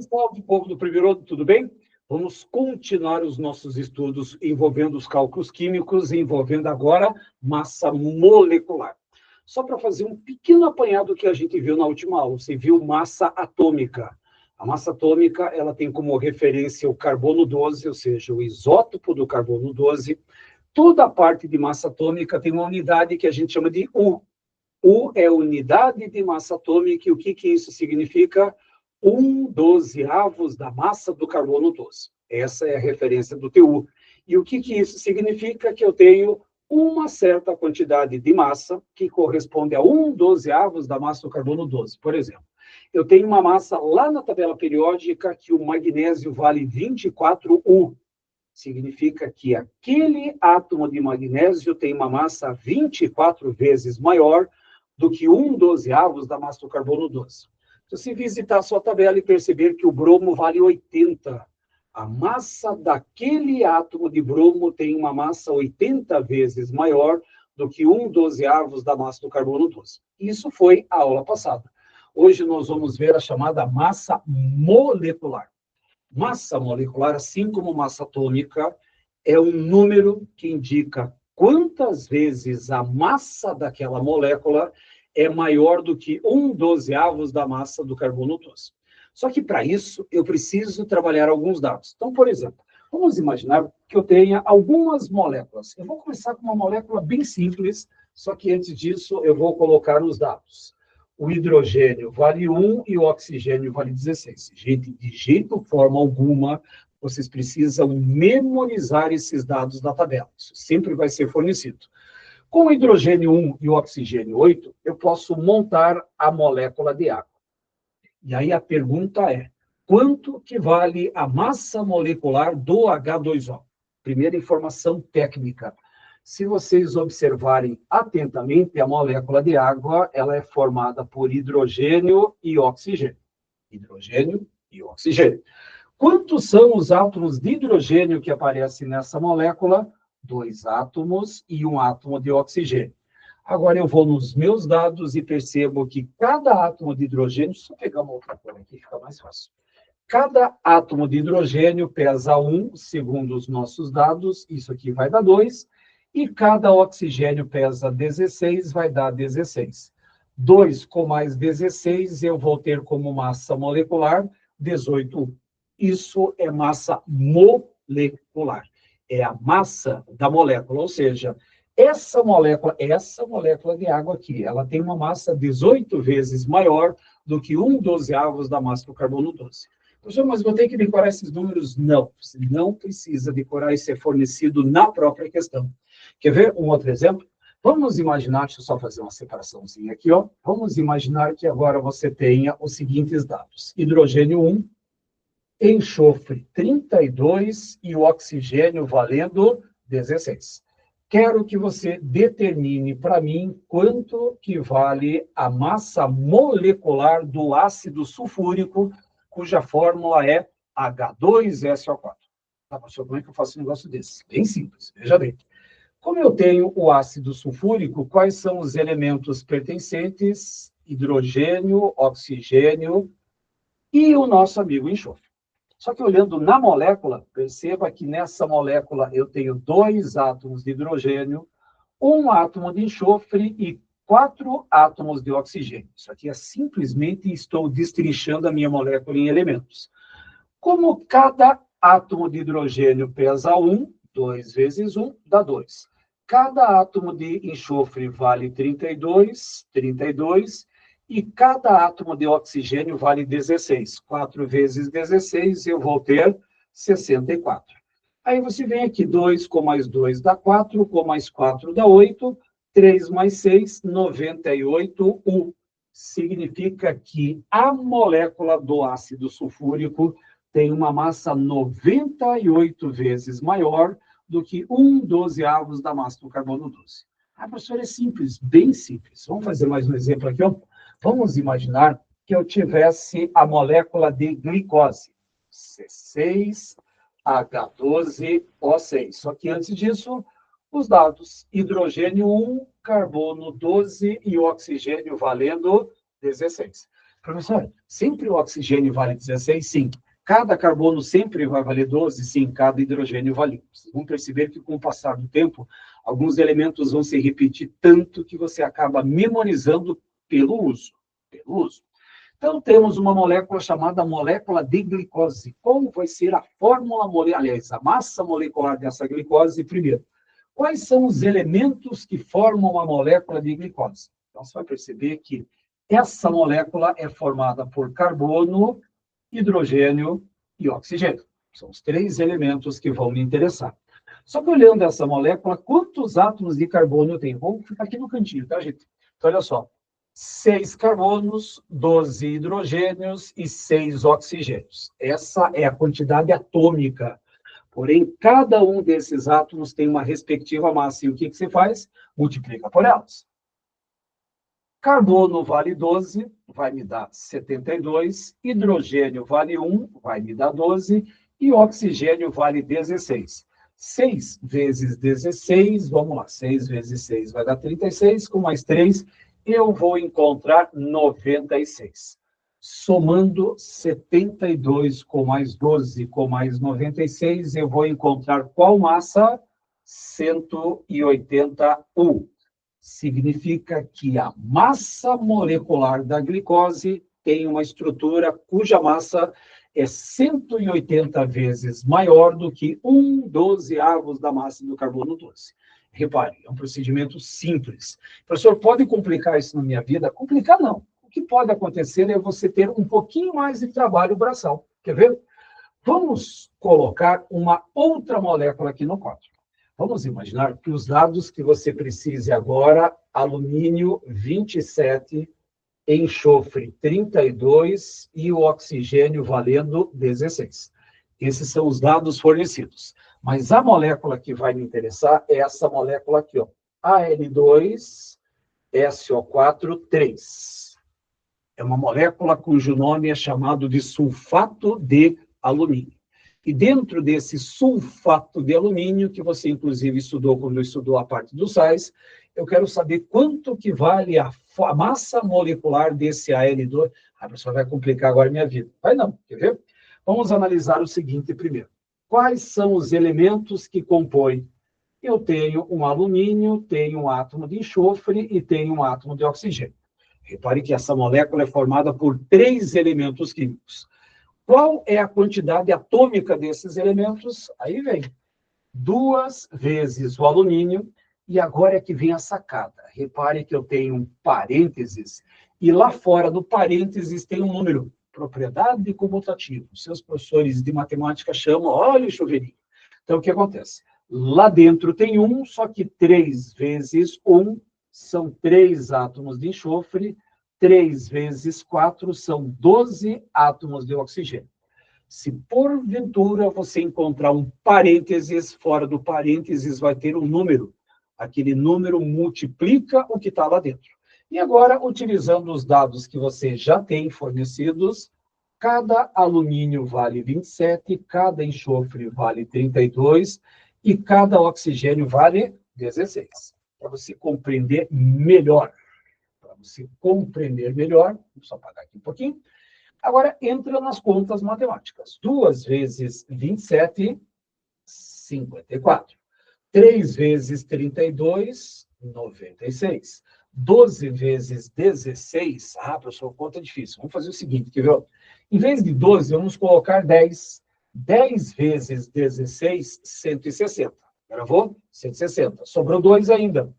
Salve, povo do primeiro ano, tudo bem? Vamos continuar os nossos estudos envolvendo os cálculos químicos, envolvendo agora massa molecular. Só para fazer um pequeno apanhado que a gente viu na última aula, você viu massa atômica. A massa atômica, ela tem como referência o carbono 12, ou seja, o isótopo do carbono 12. Toda a parte de massa atômica tem uma unidade que a gente chama de U. U é unidade de massa atômica, e o que isso significa? 1/12 da massa do carbono 12. Essa é a referência do TU. E o que isso significa? Que eu tenho uma certa quantidade de massa que corresponde a 1/12 da massa do carbono 12. Por exemplo, eu tenho uma massa lá na tabela periódica que o magnésio vale 24 U. Significa que aquele átomo de magnésio tem uma massa 24 vezes maior do que 1/12 da massa do carbono 12. Se você visitar a sua tabela e perceber que o bromo vale 80, a massa daquele átomo de bromo tem uma massa 80 vezes maior do que 1/12 da massa do carbono 12. Isso foi a aula passada. Hoje nós vamos ver a chamada massa molecular. Massa molecular, assim como massa atômica, é um número que indica quantas vezes a massa daquela molécula é maior do que 1/12 da massa do carbono 12. Só que, para isso, eu preciso trabalhar alguns dados. Então, por exemplo, vamos imaginar que eu tenha algumas moléculas. Eu vou começar com uma molécula bem simples, só que antes disso eu vou colocar os dados. O hidrogênio vale 1 e o oxigênio vale 16. Gente, de jeito, forma alguma, vocês precisam memorizar esses dados da tabela. Isso sempre vai ser fornecido. Com o hidrogênio 1 e o oxigênio 8, eu posso montar a molécula de água. E aí a pergunta é, quanto que vale a massa molecular do H2O? Primeira informação técnica. Se vocês observarem atentamente, a molécula de água, ela é formada por hidrogênio e oxigênio. Hidrogênio e oxigênio. Quantos são os átomos de hidrogênio que aparecem nessa molécula? 2 átomos e um átomo de oxigênio. Agora eu vou nos meus dados e percebo que cada átomo de hidrogênio, deixa eu pegar uma outra cor aqui, fica mais fácil. Cada átomo de hidrogênio pesa 1, segundo os nossos dados, isso aqui vai dar 2, e cada oxigênio pesa 16, vai dar 16. 2 com mais 16, eu vou ter como massa molecular 18. Isso é massa molecular. É a massa da molécula, ou seja, essa molécula de água aqui, ela tem uma massa 18 vezes maior do que 1/12 da massa do carbono 12. Professor, mas vou ter que decorar esses números? Não, você não precisa decorar, isso é fornecido na própria questão. Quer ver um outro exemplo? Vamos imaginar, deixa eu só fazer uma separaçãozinha aqui, ó. Vamos imaginar que agora você tenha os seguintes dados. Hidrogênio 1, enxofre 32 e o oxigênio valendo 16. Quero que você determine para mim quanto que vale a massa molecular do ácido sulfúrico, cuja fórmula é H2SO4. Tá, professor, como é que eu faço um negócio desse? Bem simples, veja bem. Como eu tenho o ácido sulfúrico, quais são os elementos pertencentes? Hidrogênio, oxigênio e o nosso amigo enxofre. Só que olhando na molécula, perceba que nessa molécula eu tenho 2 átomos de hidrogênio, 1 átomo de enxofre e 4 átomos de oxigênio. Isso aqui é simplesmente estou destrinchando a minha molécula em elementos. Como cada átomo de hidrogênio pesa 1, 2 vezes 1 dá 2. Cada átomo de enxofre vale 32, 32. E cada átomo de oxigênio vale 16. 4 vezes 16, eu vou ter 64. Aí você vem aqui, 2 com mais 2 dá 4, com mais 4 dá 8, 3 mais 6, 98 U. Significa que a molécula do ácido sulfúrico tem uma massa 98 vezes maior do que 1/12 da massa do carbono 12. Ah, professor, é simples, bem simples. Vamos fazer mais um exemplo aqui, ó. Vamos imaginar que eu tivesse a molécula de glicose, C6H12O6. Só que antes disso, os dados: hidrogênio 1, carbono 12 e oxigênio valendo 16. Professor, sempre o oxigênio vale 16? Sim. Cada carbono sempre vai valer 12? Sim. Cada hidrogênio vale 1. Vocês vão perceber que, com o passar do tempo, alguns elementos vão se repetir tanto que você acaba memorizando pelo uso. Então, temos uma molécula chamada molécula de glicose. Qual vai ser a fórmula molecular, aliás, a massa molecular dessa glicose primeiro? Quais são os elementos que formam a molécula de glicose? Então, você vai perceber que essa molécula é formada por carbono, hidrogênio e oxigênio. São os 3 elementos que vão me interessar. Só que olhando essa molécula, quantos átomos de carbono tem? Vamos ficar aqui no cantinho, tá, gente? Então, olha só. 6 carbonos, 12 hidrogênios e 6 oxigênios. Essa é a quantidade atômica. Porém, cada um desses átomos tem uma respectiva massa. E o que você faz? Multiplica por elas. Carbono vale 12, vai me dar 72. Hidrogênio vale 1, vai me dar 12. E oxigênio vale 16. 6 vezes 16, vamos lá. 6 vezes 6 vai dar 36, com mais 3, eu vou encontrar 96. Somando 72 com mais 12 com mais 96, eu vou encontrar qual massa? 181. Significa que a massa molecular da glicose tem uma estrutura cuja massa é 180 vezes maior do que 1/12 da massa do carbono 12. Repare, é um procedimento simples. Professor, pode complicar isso na minha vida? Complicar não. O que pode acontecer é você ter um pouquinho mais de trabalho braçal. Quer ver? Vamos colocar uma outra molécula aqui no quadro. Vamos imaginar que os dados que você precise agora, alumínio 27, enxofre 32 e o oxigênio valendo 16. Esses são os dados fornecidos. Mas a molécula que vai me interessar é essa molécula aqui, ó. Al2SO4 3. É uma molécula cujo nome é chamado de sulfato de alumínio. E dentro desse sulfato de alumínio, que você inclusive estudou quando estudou a parte dos sais, eu quero saber quanto que vale a massa molecular desse Al2. A pessoa vai complicar agora a minha vida. Vai não, quer ver? Vamos analisar o seguinte primeiro. Quais são os elementos que compõem? Eu tenho um alumínio, tenho um átomo de enxofre e tenho um átomo de oxigênio. Repare que essa molécula é formada por 3 elementos químicos. Qual é a quantidade atômica desses elementos? Aí vem 2 vezes o alumínio, e agora é que vem a sacada. Repare que eu tenho um parênteses, e lá fora do parênteses tem um número. Propriedade comutativa. Seus professores de matemática chamam, olha o chuveirinho. Então, o que acontece? Lá dentro tem 1, só que 3 vezes 1 são 3 átomos de enxofre, 3 vezes 4 são 12 átomos de oxigênio. Se porventura você encontrar um parênteses, fora do parênteses vai ter um número. Aquele número multiplica o que está lá dentro. E agora, utilizando os dados que você já tem fornecidos, cada alumínio vale 27, cada enxofre vale 32 e cada oxigênio vale 16. Para você compreender melhor. Vou só apagar aqui um pouquinho. Agora, entra nas contas matemáticas. 2 vezes 27, 54. 3 vezes 32, 96. 12 vezes 16, professor, conta difícil. Vamos fazer o seguinte, quer ver? Em vez de 12, vamos colocar 10. 10 vezes 16, 160. Gravou? 160. Sobrou 2 ainda.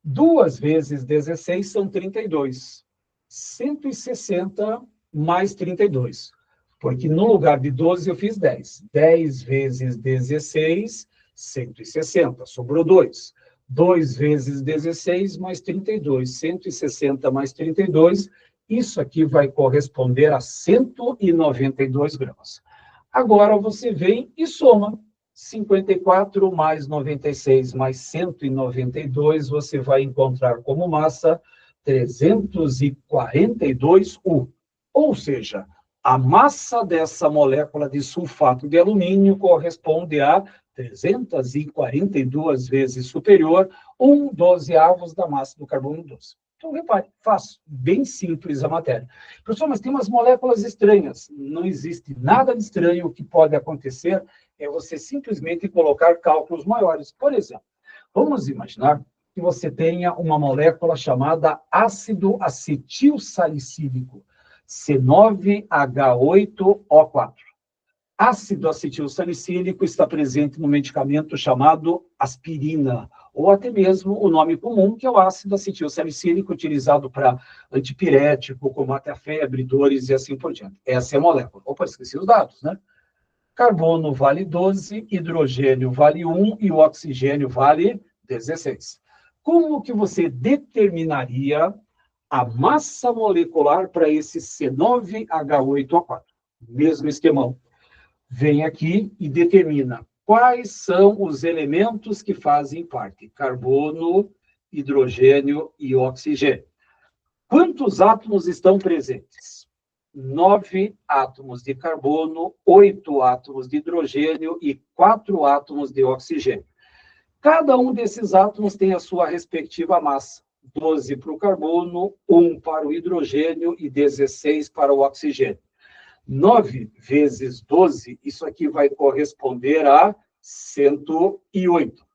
2 vezes 16 são 32. 160 mais 32. Porque no lugar de 12 eu fiz 10. 10 vezes 16, 160. Sobrou 2. 2 vezes 16 mais 32. 160 mais 32. Isso aqui vai corresponder a 192 gramas. Agora você vem e soma. 54 mais 96 mais 192, você vai encontrar como massa 342 U. Ou seja, a massa dessa molécula de sulfato de alumínio corresponde a 342 vezes superior, 1/12 da massa do carbono 12. Então, repare, fácil, bem simples a matéria. Professor, mas tem umas moléculas estranhas. Não existe nada de estranho. O que pode acontecer é você simplesmente colocar cálculos maiores. Por exemplo, vamos imaginar que você tenha uma molécula chamada ácido acetil salicílico, C9H8O4. Ácido acetil salicílico está presente no medicamento chamado aspirina, ou até mesmo o nome comum, que é o ácido acetil salicílico, utilizado para antipirético, combate a febre, dores e assim por diante. Essa é a molécula. Opa, esqueci os dados, né? Carbono vale 12, hidrogênio vale 1 e o oxigênio vale 16. Como que você determinaria a massa molecular para esse C9H8O4? Mesmo esquemão. Vem aqui e determina quais são os elementos que fazem parte: carbono, hidrogênio e oxigênio. Quantos átomos estão presentes? 9 átomos de carbono, 8 átomos de hidrogênio e 4 átomos de oxigênio. Cada um desses átomos tem a sua respectiva massa: 12 para o carbono, 1 para o hidrogênio e 16 para o oxigênio. 9 vezes 12, isso aqui vai corresponder a 108.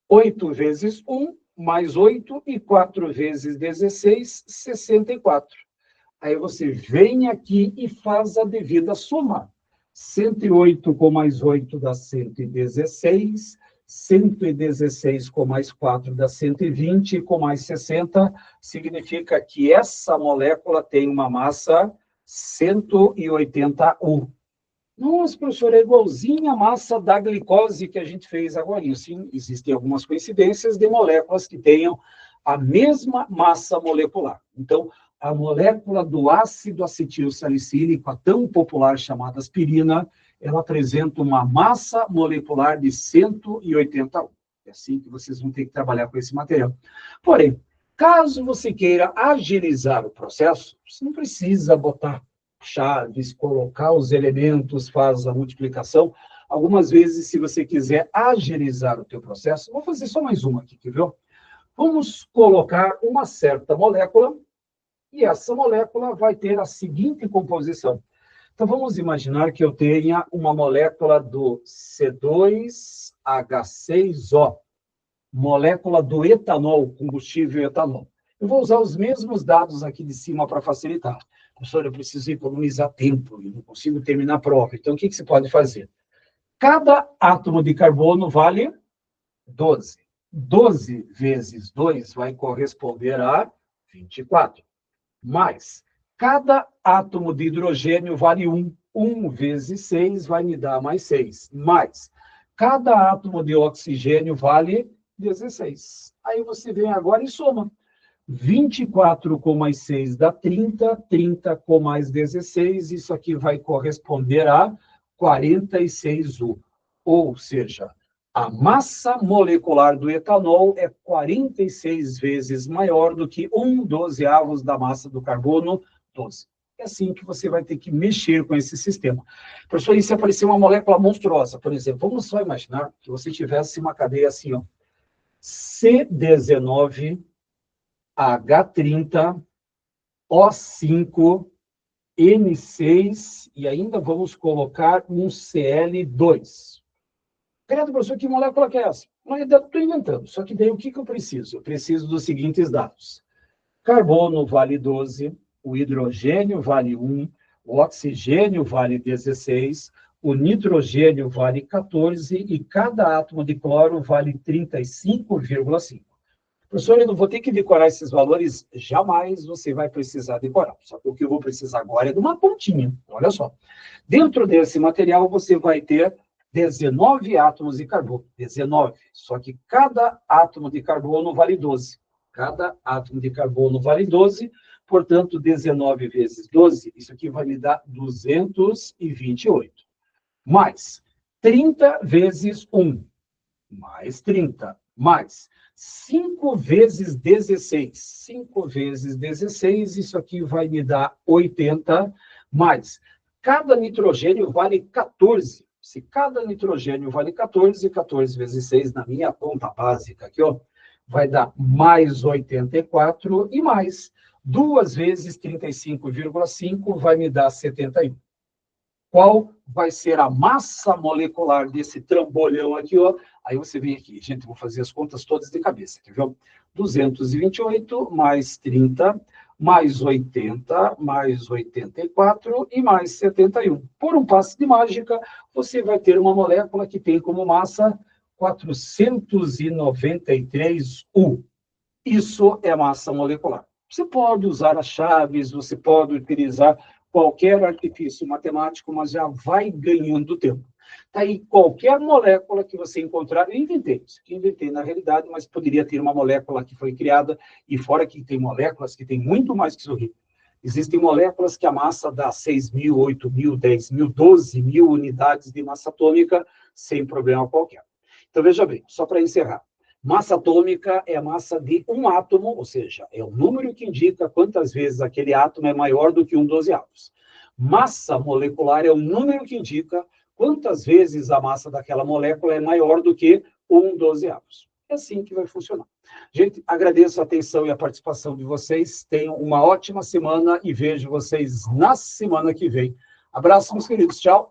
8 vezes 1, mais 8, e 4 vezes 16, 64. Aí você vem aqui e faz a devida soma. 108 com mais 8 dá 116, 116 com mais 4 dá 120, com mais 60, significa que essa molécula tem uma massa 181. Nossa, professor, é igualzinho a massa da glicose que a gente fez agora. Sim, existem algumas coincidências de moléculas que tenham a mesma massa molecular. Então, a molécula do ácido acetil salicílico, a tão popular chamada aspirina, ela apresenta uma massa molecular de 181. É assim que vocês vão ter que trabalhar com esse material. Porém, caso você queira agilizar o processo, você não precisa botar chaves, colocar os elementos, faz a multiplicação. Algumas vezes, se você quiser agilizar o teu processo, vou fazer só mais uma aqui, quer ver? Vamos colocar uma certa molécula, e essa molécula vai ter a seguinte composição. Então, vamos imaginar que eu tenha uma molécula do C2H6O, molécula do etanol, combustível etanol. Eu vou usar os mesmos dados aqui de cima para facilitar. Professor, eu preciso economizar tempo, eu não consigo terminar a prova. Então, o que você pode fazer? Cada átomo de carbono vale 12. 12 vezes 2 vai corresponder a 24. Mais, cada átomo de hidrogênio vale 1. 1 vezes 6 vai me dar mais 6. Mais, cada átomo de oxigênio vale 16. Aí você vem agora e soma. 24 com mais 6 dá 30, 30 com mais 16, isso aqui vai corresponder a 46U. Ou seja, a massa molecular do etanol é 46 vezes maior do que 1/12 da massa do carbono, 12. É assim que você vai ter que mexer com esse sistema. Professor, e se aparecer uma molécula monstruosa, por exemplo, vamos só imaginar que você tivesse uma cadeia assim, ó, C19, H30, O5, N6, e ainda vamos colocar um Cl2. Credo, professor, que molécula que é essa? Estou inventando, só que daí o que eu preciso? Eu preciso dos seguintes dados. Carbono vale 12, o hidrogênio vale 1, o oxigênio vale 16, o nitrogênio vale 14 e cada átomo de cloro vale 35,5. Professor, eu não vou ter que decorar esses valores? Jamais você vai precisar decorar. Só que o que eu vou precisar agora é de uma pontinha. Olha só. Dentro desse material, você vai ter 19 átomos de carbono. 19. Só que cada átomo de carbono vale 12. Cada átomo de carbono vale 12. Portanto, 19 vezes 12, isso aqui vai me dar 228. Mais 30 vezes 1. Mais 30. Mais 5 vezes 16. 5 vezes 16, isso aqui vai me dar 80. Mais, cada nitrogênio vale 14. Se cada nitrogênio vale 14, 14 vezes 6 na minha conta básica aqui, ó, vai dar mais 84 e mais 2 vezes 35,5 vai me dar 71. Qual vai ser a massa molecular desse trambolhão aqui, ó? Aí você vem aqui, gente, vou fazer as contas todas de cabeça, quer ver? 228 mais 30, mais 80, mais 84 e mais 71. Por um passe de mágica, você vai ter uma molécula que tem como massa 493U. Isso é massa molecular. Você pode usar as chaves, você pode utilizar qualquer artifício matemático, mas já vai ganhando tempo. Tá aí, qualquer molécula que você encontrar, eu inventei, isso aqui eu inventei na realidade, mas poderia ter uma molécula que foi criada, e fora que tem moléculas que tem muito mais que isso aqui. Existem moléculas que a massa dá 6.000, 8.000, 10.000, 12.000 unidades de massa atômica, sem problema qualquer. Então, veja bem, só para encerrar. Massa atômica é a massa de um átomo, ou seja, é o número que indica quantas vezes aquele átomo é maior do que um 12avos. Massa molecular é o número que indica quantas vezes a massa daquela molécula é maior do que um 12avos. É assim que vai funcionar. Gente, agradeço a atenção e a participação de vocês. Tenham uma ótima semana e vejo vocês na semana que vem. Abraço, meus queridos. Tchau.